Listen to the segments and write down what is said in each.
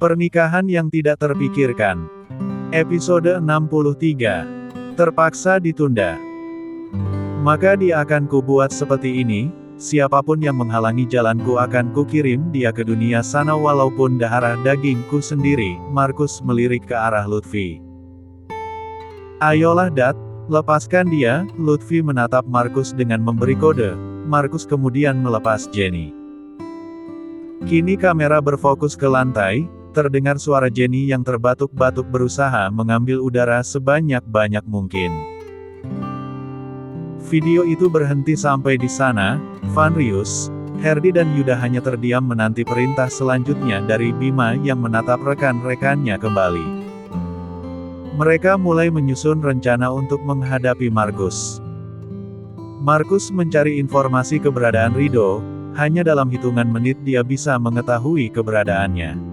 Pernikahan yang tidak terpikirkan. Episode 63. Terpaksa ditunda. Maka dia akan kubuat seperti ini, siapapun yang menghalangi jalanku akan kukirim dia ke dunia sana walaupun darah dagingku sendiri. Markus melirik ke arah Lutfi. Ayolah Dat, lepaskan dia. Lutfi menatap Markus dengan memberi kode. Markus kemudian melepas Jenny. Kini kamera berfokus ke lantai. Terdengar suara Jenny yang terbatuk-batuk berusaha mengambil udara sebanyak-banyak mungkin. Video itu berhenti sampai di sana. Van Rius, Herdi dan Yuda hanya terdiam menanti perintah selanjutnya dari Bima yang menatap rekan-rekannya kembali. Mereka mulai menyusun rencana untuk menghadapi Markus. Markus mencari informasi keberadaan Rido, hanya dalam hitungan menit dia bisa mengetahui keberadaannya.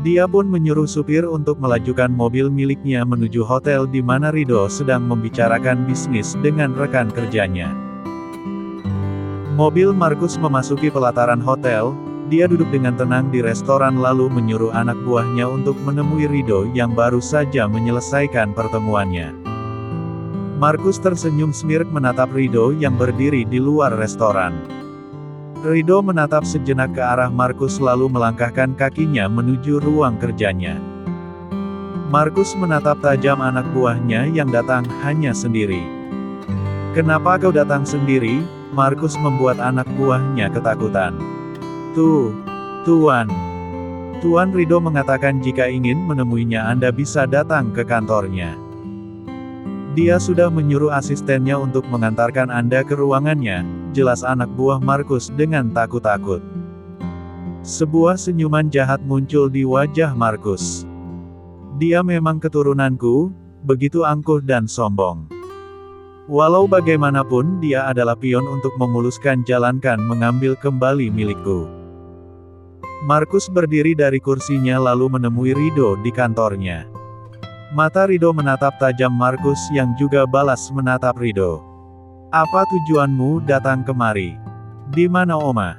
Dia pun menyuruh supir untuk melajukan mobil miliknya menuju hotel di mana Rido sedang membicarakan bisnis dengan rekan kerjanya. Mobil Markus memasuki pelataran hotel, dia duduk dengan tenang di restoran lalu menyuruh anak buahnya untuk menemui Rido yang baru saja menyelesaikan pertemuannya. Markus tersenyum smirk menatap Rido yang berdiri di luar restoran. Rido menatap sejenak ke arah Markus lalu melangkahkan kakinya menuju ruang kerjanya. Markus menatap tajam anak buahnya yang datang hanya sendiri. "Kenapa kau datang sendiri?" Markus membuat anak buahnya ketakutan. Tuan. Tuan Rido mengatakan jika ingin menemuinya Anda bisa datang ke kantornya. Dia sudah menyuruh asistennya untuk mengantarkan Anda ke ruangannya, jelas anak buah Markus dengan takut-takut. Sebuah senyuman jahat muncul di wajah Markus. Dia memang keturunanku, begitu angkuh dan sombong. Walau bagaimanapun dia adalah pion untuk memuluskan jalankan mengambil kembali milikku. Markus berdiri dari kursinya lalu menemui Rido di kantornya. Mata Rido menatap tajam Markus yang juga balas menatap Rido. "Apa tujuanmu datang kemari? Di mana Oma?"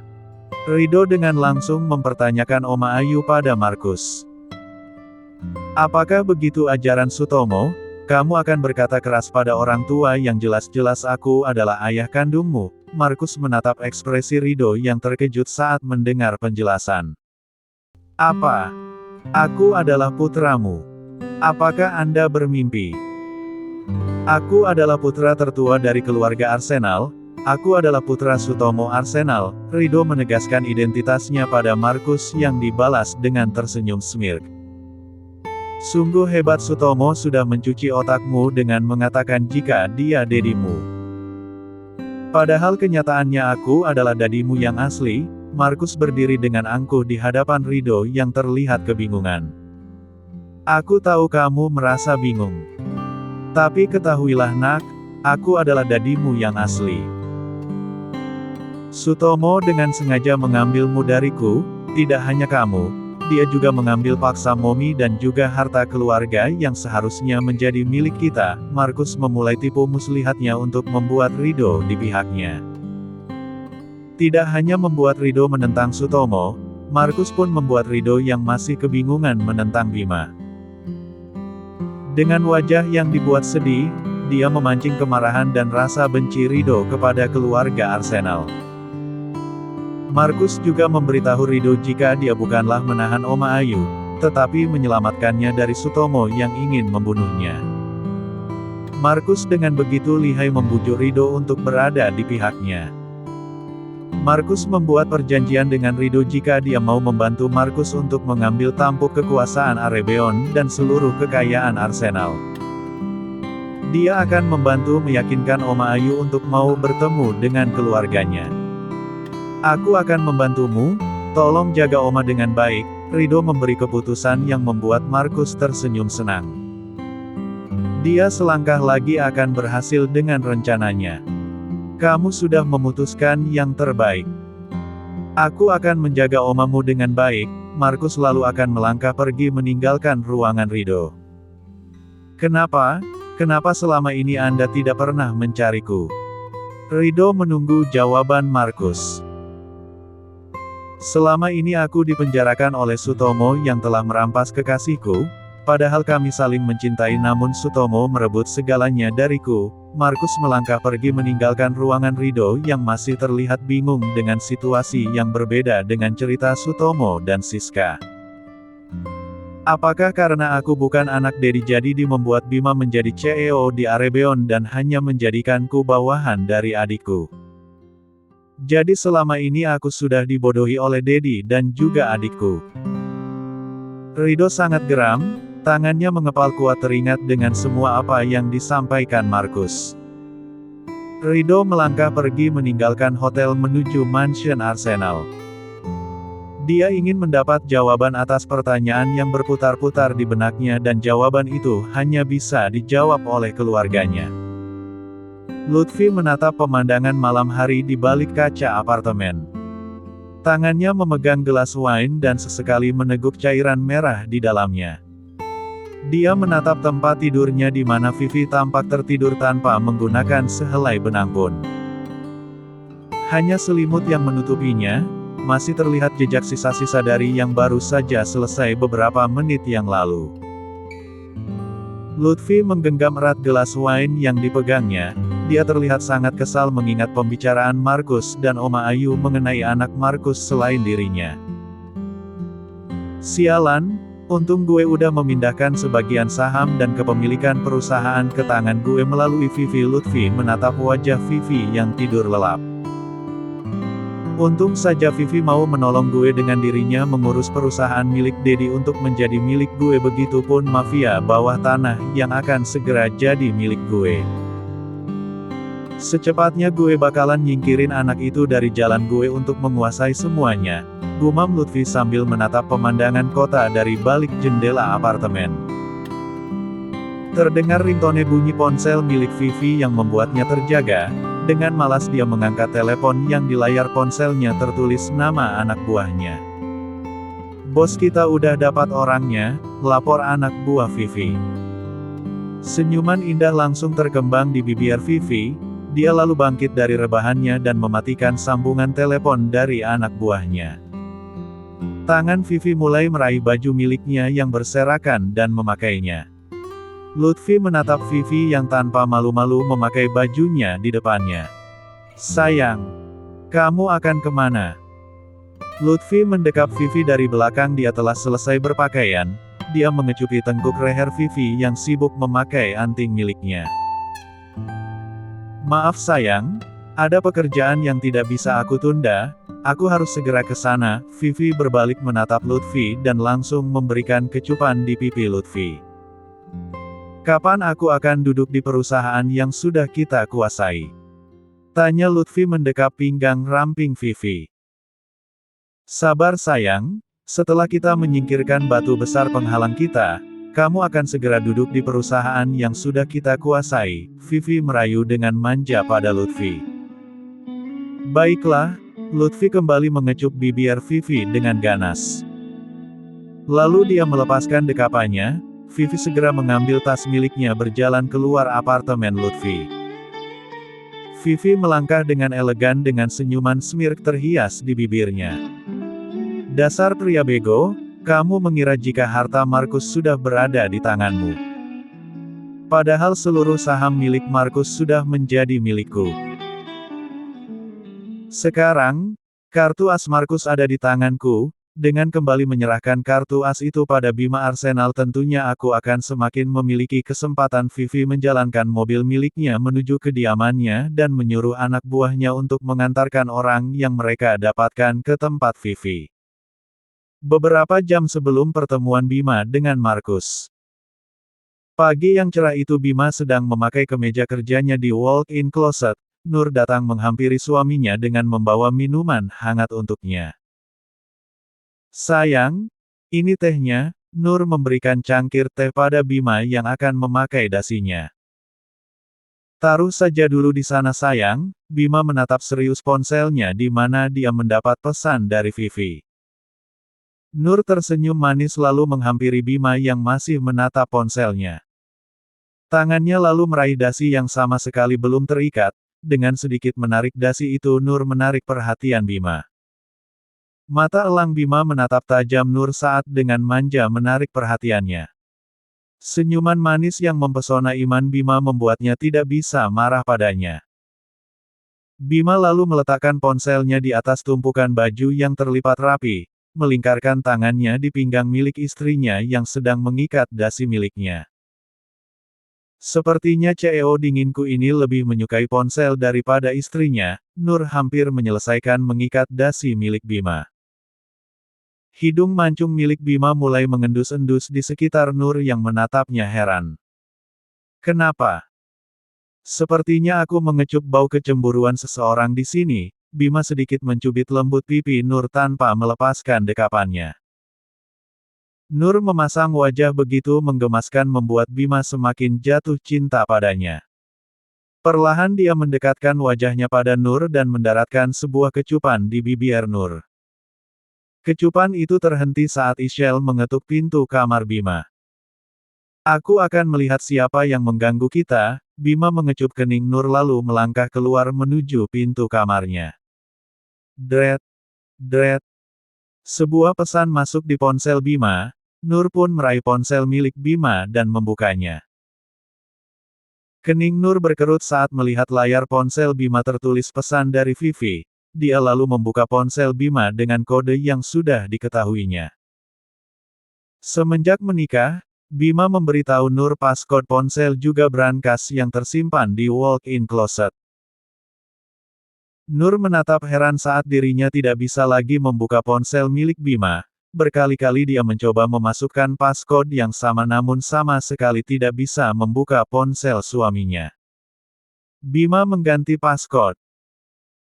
Rido dengan langsung mempertanyakan Oma Ayu pada Markus. "Apakah begitu ajaran Sutomo? Kamu akan berkata keras pada orang tua yang jelas-jelas aku adalah ayah kandungmu." Markus menatap ekspresi Rido yang terkejut saat mendengar penjelasan. "Apa? Aku adalah putramu. Apakah Anda bermimpi? Aku adalah putra tertua dari keluarga Arsenal, aku adalah putra Sutomo Arsenal." Rido menegaskan identitasnya pada Markus yang dibalas dengan tersenyum smirk. "Sungguh hebat Sutomo sudah mencuci otakmu dengan mengatakan jika dia dedimu. Padahal kenyataannya aku adalah dadimu yang asli." Markus berdiri dengan angkuh di hadapan Rido yang terlihat kebingungan. "Aku tahu kamu merasa bingung. Tapi ketahuilah nak, aku adalah dadimu yang asli. Sutomo dengan sengaja mengambilmu dariku, tidak hanya kamu, dia juga mengambil paksa Momi dan juga harta keluarga yang seharusnya menjadi milik kita." Markus memulai tipu muslihatnya untuk membuat Rido di pihaknya. Tidak hanya membuat Rido menentang Sutomo, Markus pun membuat Rido yang masih kebingungan menentang Bima. Dengan wajah yang dibuat sedih, dia memancing kemarahan dan rasa benci Rido kepada keluarga Arsenal. Markus juga memberitahu Rido jika dia bukanlah menahan Oma Ayu, tetapi menyelamatkannya dari Sutomo yang ingin membunuhnya. Markus dengan begitu lihai membujuk Rido untuk berada di pihaknya. Markus membuat perjanjian dengan Rido jika dia mau membantu Markus untuk mengambil tampuk kekuasaan Arebeon dan seluruh kekayaan Arsenal. Dia akan membantu meyakinkan Oma Ayu untuk mau bertemu dengan keluarganya. "Aku akan membantumu, tolong jaga Oma dengan baik." Rido memberi keputusan yang membuat Markus tersenyum senang. Dia selangkah lagi akan berhasil dengan rencananya. "Kamu sudah memutuskan yang terbaik. Aku akan menjaga Omamu dengan baik." Markus lalu akan melangkah pergi meninggalkan ruangan Rido. Kenapa selama ini Anda tidak pernah mencariku?" Rido menunggu jawaban Markus. Selama ini aku dipenjarakan oleh Sutomo yang telah merampas kekasihku, padahal kami saling mencintai namun Sutomo merebut segalanya dariku. Markus melangkah pergi meninggalkan ruangan Rido yang masih terlihat bingung dengan situasi yang berbeda dengan cerita Sutomo dan Siska. Apakah karena aku bukan anak Dedi jadi membuat Bima menjadi CEO di Arebeon dan hanya menjadikanku bawahan dari adikku? Jadi selama ini aku sudah dibodohi oleh Dedi dan juga adikku. Rido sangat geram, tangannya mengepal kuat teringat dengan semua apa yang disampaikan Markus. Rido melangkah pergi meninggalkan hotel menuju mansion Arsenal. Dia ingin mendapat jawaban atas pertanyaan yang berputar-putar di benaknya dan jawaban itu hanya bisa dijawab oleh keluarganya. Lutfi menatap pemandangan malam hari di balik kaca apartemen. Tangannya memegang gelas wine dan sesekali meneguk cairan merah di dalamnya. Dia menatap tempat tidurnya di mana Vivi tampak tertidur tanpa menggunakan sehelai benang pun. Hanya selimut yang menutupinya, masih terlihat jejak sisa-sisa dari yang baru saja selesai beberapa menit yang lalu. Lutfi menggenggam erat gelas wine yang dipegangnya. Dia terlihat sangat kesal mengingat pembicaraan Markus dan Oma Ayu mengenai anak Markus selain dirinya. Sialan, untung gue udah memindahkan sebagian saham dan kepemilikan perusahaan ke tangan gue melalui Vivi. Lutfi menatap wajah Vivi yang tidur lelap. Untung saja Vivi mau menolong gue dengan dirinya mengurus perusahaan milik Dedi untuk menjadi milik gue, begitupun mafia bawah tanah yang akan segera jadi milik gue. Secepatnya gue bakalan nyingkirin anak itu dari jalan gue untuk menguasai semuanya, gumam Lutfi sambil menatap pemandangan kota dari balik jendela apartemen. Terdengar ringtone bunyi ponsel milik Vivi yang membuatnya terjaga. Dengan malas dia mengangkat telepon yang di layar ponselnya tertulis nama anak buahnya. "Bos kita udah dapat orangnya," lapor anak buah Vivi. Senyuman indah langsung terkembang di bibir Vivi. Dia lalu bangkit dari rebahannya dan mematikan sambungan telepon dari anak buahnya. Tangan Vivi mulai meraih baju miliknya yang berserakan dan memakainya. Lutfi menatap Vivi yang tanpa malu-malu memakai bajunya di depannya. "Sayang, kamu akan kemana?" Lutfi mendekap Vivi dari belakang. Dia telah selesai berpakaian. Dia mengecupi tengkuk leher Vivi yang sibuk memakai anting miliknya. "Maaf sayang, ada pekerjaan yang tidak bisa aku tunda, aku harus segera ke sana." Vivi berbalik menatap Lutfi dan langsung memberikan kecupan di pipi Lutfi. "Kapan aku akan duduk di perusahaan yang sudah kita kuasai?" tanya Lutfi mendekap pinggang ramping Vivi. "Sabar sayang, setelah kita menyingkirkan batu besar penghalang kita, kamu akan segera duduk di perusahaan yang sudah kita kuasai." Vivi merayu dengan manja pada Lutfi. "Baiklah." Lutfi kembali mengecup bibir Vivi dengan ganas. Lalu dia melepaskan dekapannya. Vivi segera mengambil tas miliknya berjalan keluar apartemen Lutfi. Vivi melangkah dengan elegan dengan senyuman smirk terhias di bibirnya. "Dasar pria bego, kamu mengira jika harta Markus sudah berada di tanganmu. Padahal seluruh saham milik Markus sudah menjadi milikku. Sekarang, kartu as Markus ada di tanganku. Dengan kembali menyerahkan kartu as itu pada Bima Arsenal tentunya aku akan semakin memiliki kesempatan." Vivi menjalankan mobil miliknya menuju kediamannya dan menyuruh anak buahnya untuk mengantarkan orang yang mereka dapatkan ke tempat Vivi. Beberapa jam sebelum pertemuan Bima dengan Markus. Pagi yang cerah itu Bima sedang memakai kemeja kerjanya di walk-in closet. Nur datang menghampiri suaminya dengan membawa minuman hangat untuknya. "Sayang, ini tehnya." Nur memberikan cangkir teh pada Bima yang akan memakai dasinya. "Taruh saja dulu di sana sayang." Bima menatap serius ponselnya di mana dia mendapat pesan dari Vivi. Nur tersenyum manis lalu menghampiri Bima yang masih menatap ponselnya. Tangannya lalu meraih dasi yang sama sekali belum terikat. Dengan sedikit menarik dasi itu Nur menarik perhatian Bima. Mata elang Bima menatap tajam Nur saat dengan manja menarik perhatiannya. Senyuman manis yang mempesona iman Bima membuatnya tidak bisa marah padanya. Bima lalu meletakkan ponselnya di atas tumpukan baju yang terlipat rapi, melingkarkan tangannya di pinggang milik istrinya yang sedang mengikat dasi miliknya. Sepertinya CEO dinginku ini lebih menyukai ponsel daripada istrinya, Nur hampir menyelesaikan mengikat dasi milik Bima. Hidung mancung milik Bima mulai mengendus-endus di sekitar Nur yang menatapnya heran. Kenapa? Sepertinya aku mengecup bau kecemburuan seseorang di sini. Bima sedikit mencubit lembut pipi Nur tanpa melepaskan dekapannya. Nur memasang wajah begitu menggemaskan membuat Bima semakin jatuh cinta padanya. Perlahan dia mendekatkan wajahnya pada Nur dan mendaratkan sebuah kecupan di bibir Nur. Kecupan itu terhenti saat Isyel mengetuk pintu kamar Bima. Aku akan melihat siapa yang mengganggu kita, Bima mengecup kening Nur lalu melangkah keluar menuju pintu kamarnya. Dret, dret. Sebuah pesan masuk di ponsel Bima, Nur pun meraih ponsel milik Bima dan membukanya. Kening Nur berkerut saat melihat layar ponsel Bima tertulis pesan dari Vivi. Dia lalu membuka ponsel Bima dengan kode yang sudah diketahuinya. Semenjak menikah, Bima memberitahu Nur passcode ponsel juga brankas yang tersimpan di walk-in closet. Nur menatap heran saat dirinya tidak bisa lagi membuka ponsel milik Bima. Berkali-kali dia mencoba memasukkan passcode yang sama namun sama sekali tidak bisa membuka ponsel suaminya. Bima mengganti passcode.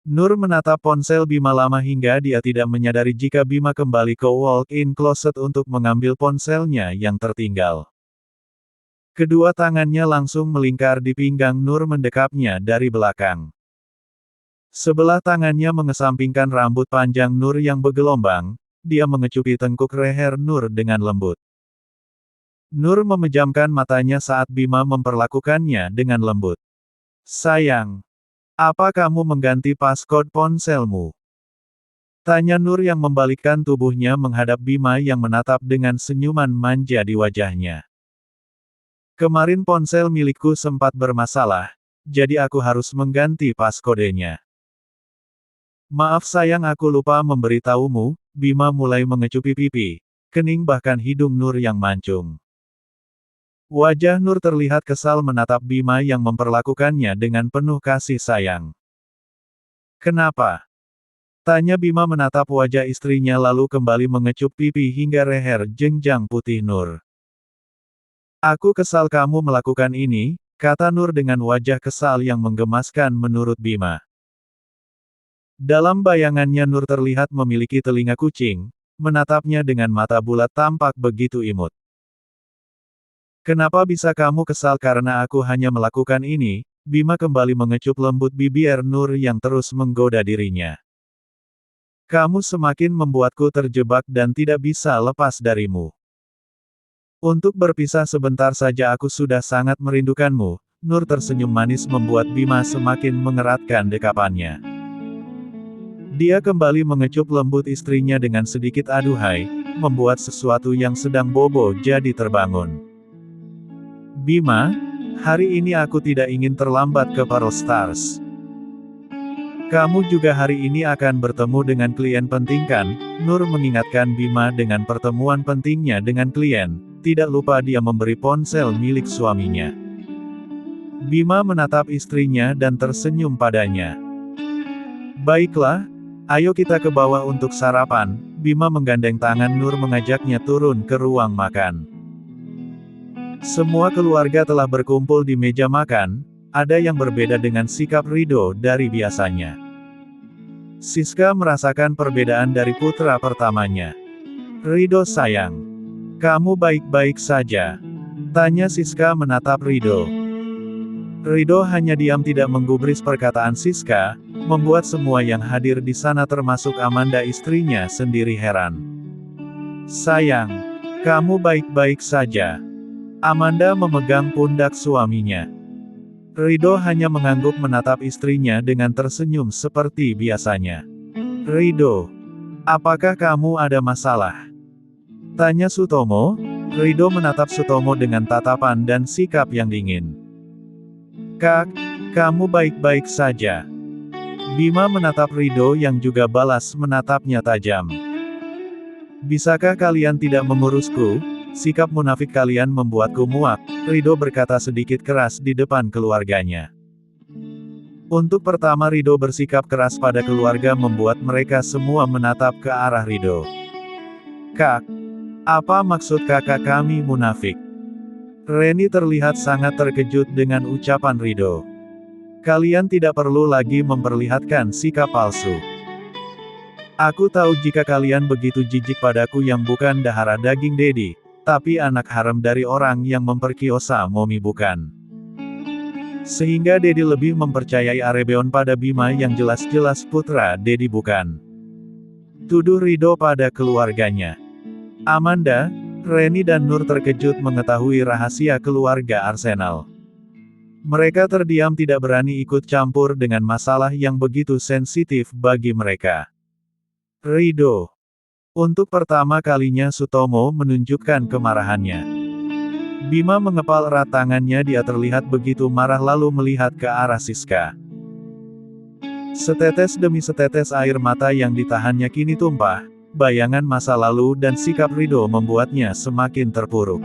Nur menatap ponsel Bima lama hingga dia tidak menyadari jika Bima kembali ke walk-in closet untuk mengambil ponselnya yang tertinggal. Kedua tangannya langsung melingkar di pinggang Nur mendekapnya dari belakang. Sebelah tangannya mengesampingkan rambut panjang Nur yang bergelombang, dia mengecupi tengkuk leher Nur dengan lembut. Nur memejamkan matanya saat Bima memperlakukannya dengan lembut. Sayang. Apa kamu mengganti passcode ponselmu? Tanya Nur yang membalikkan tubuhnya menghadap Bima yang menatap dengan senyuman manja di wajahnya. Kemarin ponsel milikku sempat bermasalah, jadi aku harus mengganti passcode-nya. Maaf sayang aku lupa memberitahumu, Bima mulai mengecupi pipi, kening bahkan hidung Nur yang mancung. Wajah Nur terlihat kesal menatap Bima yang memperlakukannya dengan penuh kasih sayang. Kenapa? Tanya Bima menatap wajah istrinya lalu kembali mengecup pipi hingga leher jenjang putih Nur. Aku kesal kamu melakukan ini, kata Nur dengan wajah kesal yang menggemaskan menurut Bima. Dalam bayangannya Nur terlihat memiliki telinga kucing, menatapnya dengan mata bulat tampak begitu imut. Kenapa bisa kamu kesal karena aku hanya melakukan ini? Bima kembali mengecup lembut bibir Nur yang terus menggoda dirinya. Kamu semakin membuatku terjebak dan tidak bisa lepas darimu. Untuk berpisah sebentar saja aku sudah sangat merindukanmu. Nur tersenyum manis membuat Bima semakin mengeratkan dekapannya. Dia kembali mengecup lembut istrinya dengan sedikit aduhai, membuat sesuatu yang sedang bobo jadi terbangun. Bima, hari ini aku tidak ingin terlambat ke Pearl Stars. Kamu juga hari ini akan bertemu dengan klien penting kan? Nur mengingatkan Bima dengan pertemuan pentingnya dengan klien, tidak lupa dia memberi ponsel milik suaminya. Bima menatap istrinya dan tersenyum padanya. Baiklah, ayo kita ke bawah untuk sarapan. Bima menggandeng tangan Nur mengajaknya turun ke ruang makan. Semua keluarga telah berkumpul di meja makan, ada yang berbeda dengan sikap Ridho dari biasanya. Siska merasakan perbedaan dari putra pertamanya. Ridho sayang. Kamu baik-baik saja? Tanya Siska menatap Ridho. Ridho hanya diam tidak menggubris perkataan Siska, membuat semua yang hadir di sana termasuk Amanda istrinya sendiri heran. Sayang. Kamu baik-baik saja? Amanda memegang pundak suaminya. Ridho hanya mengangguk menatap istrinya dengan tersenyum seperti biasanya. Ridho, Apakah kamu ada masalah? Tanya Sutomo. Rido menatap Sutomo dengan tatapan dan sikap yang dingin. Kak, kamu baik-baik saja. Bima menatap Rido yang juga balas menatapnya tajam. Bisakah kalian tidak mengurusku? Sikap munafik kalian membuatku muak, Rido berkata sedikit keras di depan keluarganya. Untuk pertama Rido bersikap keras pada keluarga membuat mereka semua menatap ke arah Rido. Kak, apa maksud kakak kami munafik? Reni terlihat sangat terkejut dengan ucapan Rido. Kalian tidak perlu lagi memperlihatkan sikap palsu. Aku tahu jika kalian begitu jijik padaku yang bukan dahara daging Dedi, tapi anak haram dari orang yang memperkiosa Momi bukan. Sehingga Dedi lebih mempercayai Arebeon pada Bima yang jelas-jelas putra Dedi bukan. Tuduh Rido pada keluarganya. Amanda, Reni dan Nur terkejut mengetahui rahasia keluarga Arsenal. Mereka terdiam tidak berani ikut campur dengan masalah yang begitu sensitif bagi mereka. Rido. Untuk pertama kalinya Sutomo menunjukkan kemarahannya. Bima mengepal erat tangannya, dia terlihat begitu marah lalu melihat ke arah Siska. Setetes demi setetes air mata yang ditahannya kini tumpah, bayangan masa lalu dan sikap Rido membuatnya semakin terpuruk.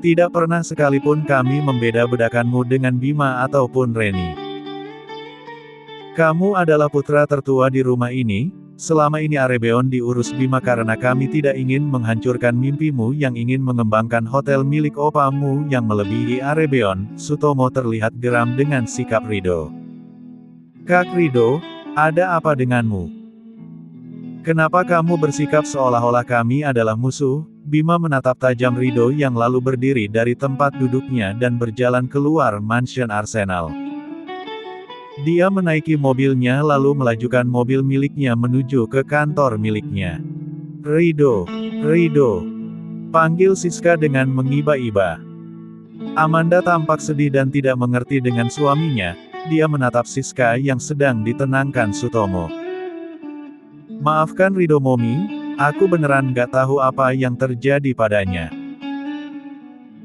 Tidak pernah sekalipun kami membeda-bedakanmu dengan Bima ataupun Reni. Kamu adalah putra tertua di rumah ini. Selama ini Arebeon diurus Bima karena kami tidak ingin menghancurkan mimpimu yang ingin mengembangkan hotel milik opamu yang melebihi Arebeon. Sutomo terlihat geram dengan sikap Rido. Kak Rido, ada apa denganmu? Kenapa kamu bersikap seolah-olah kami adalah musuh? Bima menatap tajam Rido yang lalu berdiri dari tempat duduknya dan berjalan keluar mansion Arsenal. Dia menaiki mobilnya lalu melajukan mobil miliknya menuju ke kantor miliknya. Rido, Rido. Panggil Siska dengan mengiba-iba. Amanda tampak sedih dan tidak mengerti dengan suaminya, dia menatap Siska yang sedang ditenangkan Sutomo. Maafkan Rido Momi, aku beneran gak tahu apa yang terjadi padanya.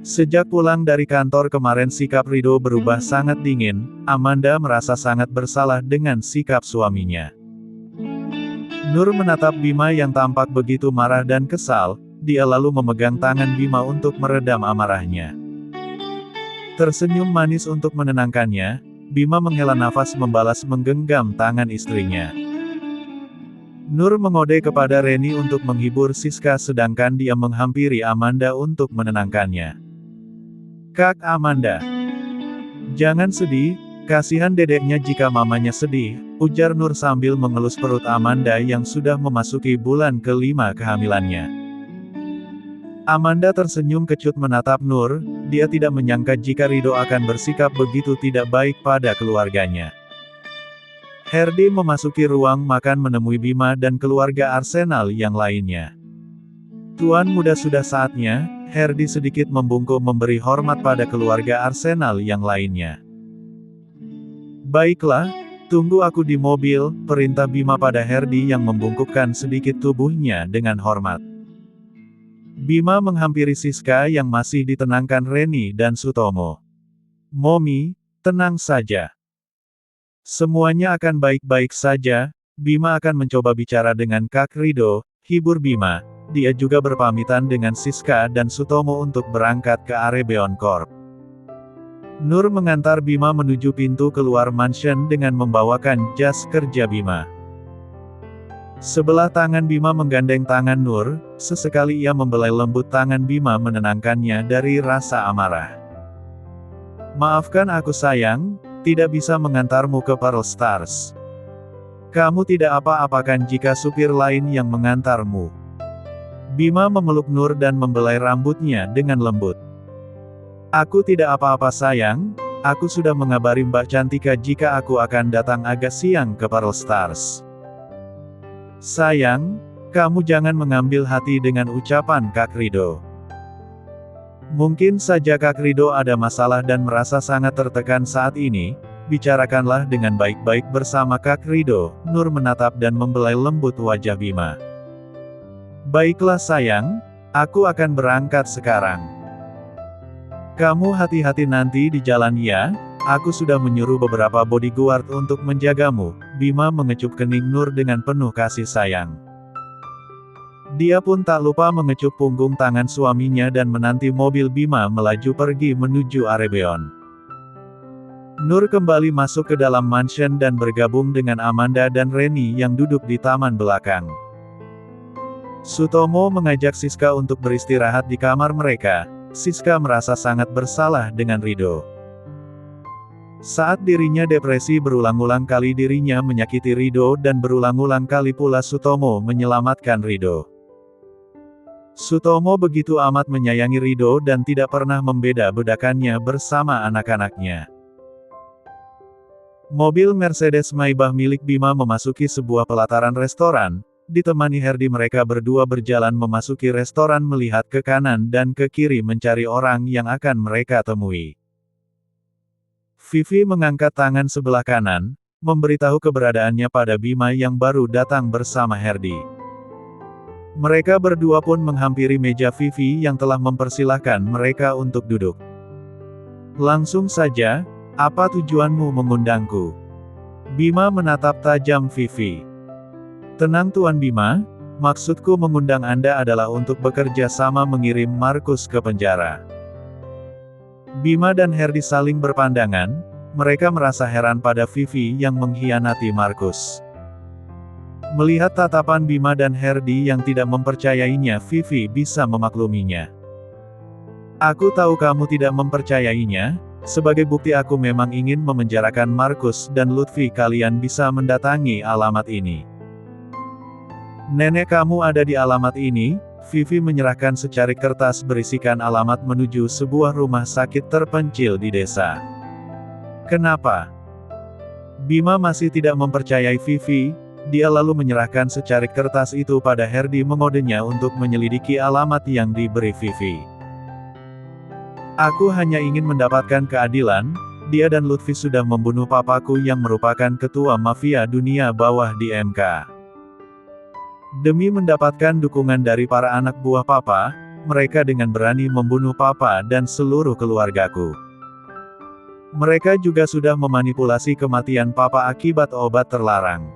Sejak pulang dari kantor kemarin sikap Rido berubah sangat dingin, Amanda merasa sangat bersalah dengan sikap suaminya. Nur menatap Bima yang tampak begitu marah dan kesal, dia lalu memegang tangan Bima untuk meredam amarahnya. Tersenyum manis untuk menenangkannya, Bima menghela nafas membalas menggenggam tangan istrinya. Nur mengode kepada Reni untuk menghibur Siska sedangkan dia menghampiri Amanda untuk menenangkannya. Kak Amanda. Jangan sedih, kasihan dedeknya jika mamanya sedih, ujar Nur sambil mengelus perut Amanda yang sudah memasuki bulan ke-5 kehamilannya. Amanda tersenyum kecut menatap Nur, dia tidak menyangka jika Rido akan bersikap begitu tidak baik pada keluarganya. Herdi memasuki ruang makan menemui Bima dan keluarga Arsenal yang lainnya. Tuan muda sudah saatnya, Herdi sedikit membungkuk memberi hormat pada keluarga Arsenal yang lainnya. Baiklah, tunggu aku di mobil, perintah Bima pada Herdi yang membungkukkan sedikit tubuhnya dengan hormat. Bima menghampiri Siska yang masih ditenangkan Reni dan Sutomo. Momi, tenang saja. Semuanya akan baik-baik saja, Bima akan mencoba bicara dengan Kak Rido, hibur Bima. Dia juga berpamitan dengan Siska dan Sutomo untuk berangkat ke Arebeon Corp. Nur mengantar Bima menuju pintu keluar mansion dengan membawakan jas kerja Bima. Sebelah tangan Bima menggandeng tangan Nur, sesekali ia membelai lembut tangan Bima menenangkannya dari rasa amarah. Maafkan aku sayang, tidak bisa mengantarmu ke Pearl Stars. Kamu tidak apa-apakan jika supir lain yang mengantarmu. Bima memeluk Nur dan membelai rambutnya dengan lembut. Aku tidak apa-apa sayang, aku sudah mengabari Mbak Cantika jika aku akan datang agak siang ke Pearl Stars. Sayang, kamu jangan mengambil hati dengan ucapan Kak Rido. Mungkin saja Kak Rido ada masalah dan merasa sangat tertekan saat ini, bicarakanlah dengan baik-baik bersama Kak Rido. Nur menatap dan membelai lembut wajah Bima. Baiklah sayang, aku akan berangkat sekarang. Kamu hati-hati nanti di jalan ya, aku sudah menyuruh beberapa bodyguard untuk menjagamu. Bima mengecup kening Nur dengan penuh kasih sayang. Dia pun tak lupa mengecup punggung tangan suaminya dan menanti mobil Bima melaju pergi menuju Arebeon. Nur kembali masuk ke dalam mansion dan bergabung dengan Amanda dan Reni yang duduk di taman belakang. Sutomo mengajak Siska untuk beristirahat di kamar mereka. Siska merasa sangat bersalah dengan Rido. Saat dirinya depresi, berulang-ulang kali dirinya menyakiti Rido dan berulang-ulang kali pula Sutomo menyelamatkan Rido. Sutomo begitu amat menyayangi Rido dan tidak pernah membeda-bedakannya bersama anak-anaknya. Mobil Mercedes Maybach milik Bima memasuki sebuah pelataran restoran. Ditemani Herdi, mereka berdua berjalan memasuki restoran, melihat ke kanan dan ke kiri mencari orang yang akan mereka temui. Vivi mengangkat tangan sebelah kanan, memberitahu keberadaannya pada Bima yang baru datang bersama Herdi. Mereka berdua pun menghampiri meja Vivi yang telah mempersilahkan mereka untuk duduk. Langsung saja, apa tujuanmu mengundangku? Bima menatap tajam Vivi. Tenang Tuan Bima, maksudku mengundang Anda adalah untuk bekerja sama mengirim Markus ke penjara. Bima dan Herdi saling berpandangan, mereka merasa heran pada Vivi yang mengkhianati Markus. Melihat tatapan Bima dan Herdi yang tidak mempercayainya, Vivi bisa memakluminya. Aku tahu kamu tidak mempercayainya, sebagai bukti aku memang ingin memenjarakan Markus dan Lutfi. Kalian bisa mendatangi alamat ini. Nenek kamu ada di alamat ini. Vivi menyerahkan secarik kertas berisikan alamat menuju sebuah rumah sakit terpencil di desa. Kenapa? Bima masih tidak mempercayai Vivi. Dia lalu menyerahkan secarik kertas itu pada Herdi, mengodenya untuk menyelidiki alamat yang diberi Vivi. Aku hanya ingin mendapatkan keadilan. Dia dan Lutfi sudah membunuh papaku yang merupakan ketua mafia dunia bawah di MK. Demi mendapatkan dukungan dari para anak buah papa, mereka dengan berani membunuh papa dan seluruh keluargaku. Mereka juga sudah memanipulasi kematian papa akibat obat terlarang.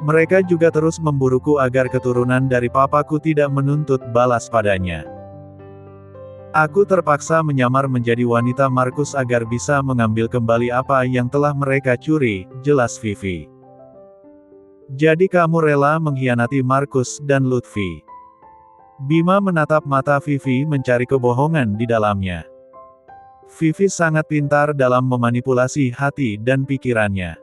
Mereka juga terus memburuku agar keturunan dari papaku tidak menuntut balas padanya. Aku terpaksa menyamar menjadi wanita Markus agar bisa mengambil kembali apa yang telah mereka curi, jelas Vivi. Jadi kamu rela mengkhianati Markus dan Lutfi? Bima menatap mata Vivi mencari kebohongan di dalamnya. Vivi sangat pintar dalam memanipulasi hati dan pikirannya.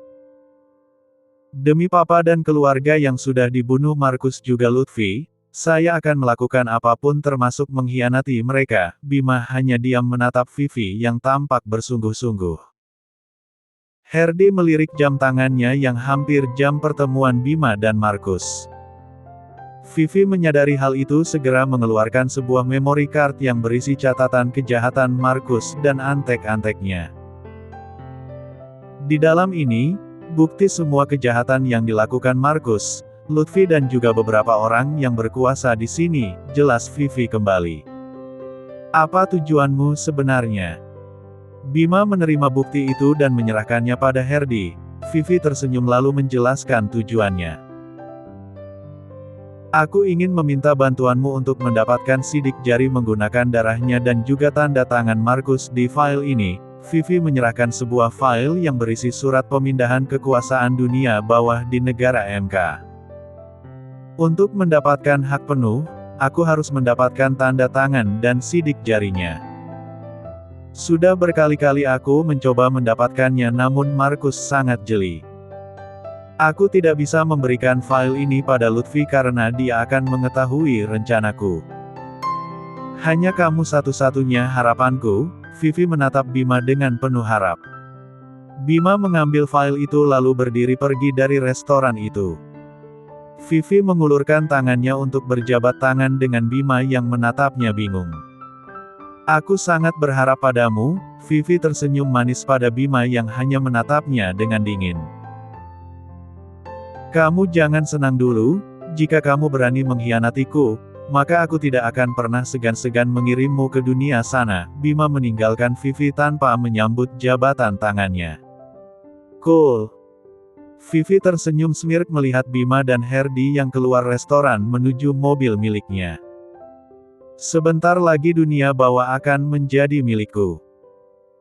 Demi papa dan keluarga yang sudah dibunuh Markus juga Lutfi, saya akan melakukan apapun termasuk mengkhianati mereka. Bima hanya diam menatap Vivi yang tampak bersungguh-sungguh. Herdi melirik jam tangannya yang hampir jam pertemuan Bima dan Markus. Vivi menyadari hal itu, segera mengeluarkan sebuah memory card yang berisi catatan kejahatan Markus dan antek-anteknya. Di dalam ini, bukti semua kejahatan yang dilakukan Markus, Lutfi dan juga beberapa orang yang berkuasa di sini, jelas Vivi kembali. Apa tujuanmu sebenarnya? Bima menerima bukti itu dan menyerahkannya pada Herdi. Vivi tersenyum lalu menjelaskan tujuannya. Aku ingin meminta bantuanmu untuk mendapatkan sidik jari menggunakan darahnya dan juga tanda tangan Markus di file ini. Vivi menyerahkan sebuah file yang berisi surat pemindahan kekuasaan dunia bawah di negara MK. Untuk mendapatkan hak penuh, aku harus mendapatkan tanda tangan dan sidik jarinya. Sudah berkali-kali aku mencoba mendapatkannya, namun Markus sangat jeli. Aku tidak bisa memberikan file ini pada Lutfi karena dia akan mengetahui rencanaku. Hanya kamu satu-satunya harapanku. Vivi menatap Bima dengan penuh harap. Bima mengambil file itu lalu berdiri pergi dari restoran itu. Vivi mengulurkan tangannya untuk berjabat tangan dengan Bima yang menatapnya bingung. Aku sangat berharap padamu, Vivi tersenyum manis pada Bima yang hanya menatapnya dengan dingin. Kamu jangan senang dulu, jika kamu berani mengkhianatiku, maka aku tidak akan pernah segan-segan mengirimmu ke dunia sana. Bima meninggalkan Vivi tanpa menyambut jabatan tangannya. Cool. Vivi tersenyum smirk melihat Bima dan Herdi yang keluar restoran menuju mobil miliknya. Sebentar lagi dunia bawah akan menjadi milikku.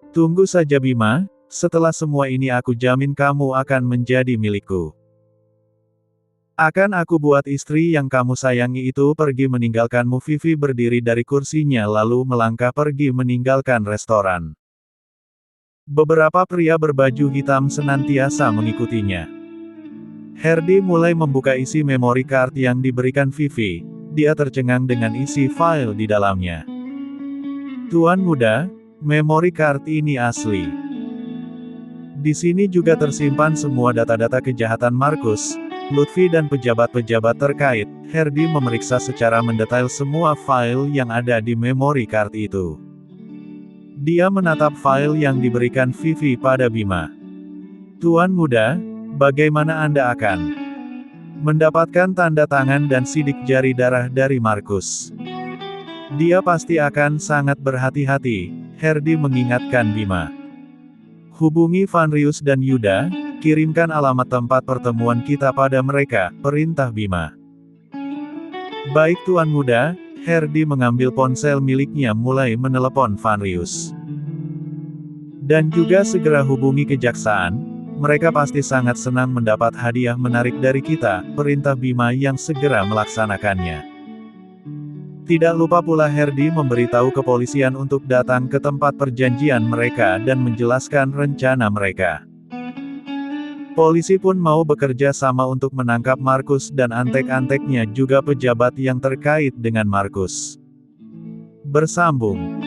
Tunggu saja Bima, setelah semua ini aku jamin kamu akan menjadi milikku. Akan aku buat istri yang kamu sayangi itu pergi meninggalkanmu. Vivi berdiri dari kursinya lalu melangkah pergi meninggalkan restoran. Beberapa pria berbaju hitam senantiasa mengikutinya. Herdi mulai membuka isi memory card yang diberikan Vivi. Dia tercengang dengan isi file di dalamnya. Tuan muda, memory card ini asli. Di sini juga tersimpan semua data-data kejahatan Markus, Lutfi dan pejabat-pejabat terkait. Herdi memeriksa secara mendetail semua file yang ada di memory card itu. Dia menatap file yang diberikan Vivi pada Bima. Tuan muda, bagaimana Anda akan mendapatkan tanda tangan dan sidik jari darah dari Markus? Dia pasti akan sangat berhati-hati, Herdi mengingatkan Bima. Hubungi Vanrius dan Yuda, kirimkan alamat tempat pertemuan kita pada mereka, perintah Bima. Baik Tuan muda. Herdi mengambil ponsel miliknya mulai menelepon Vanrius. Dan juga segera hubungi kejaksaan, mereka pasti sangat senang mendapat hadiah menarik dari kita, perintah Bima yang segera melaksanakannya. Tidak lupa pula Herdi memberitahu kepolisian untuk datang ke tempat perjanjian mereka dan menjelaskan rencana mereka. Polisi pun mau bekerja sama untuk menangkap Markus dan antek-anteknya juga pejabat yang terkait dengan Markus. Bersambung.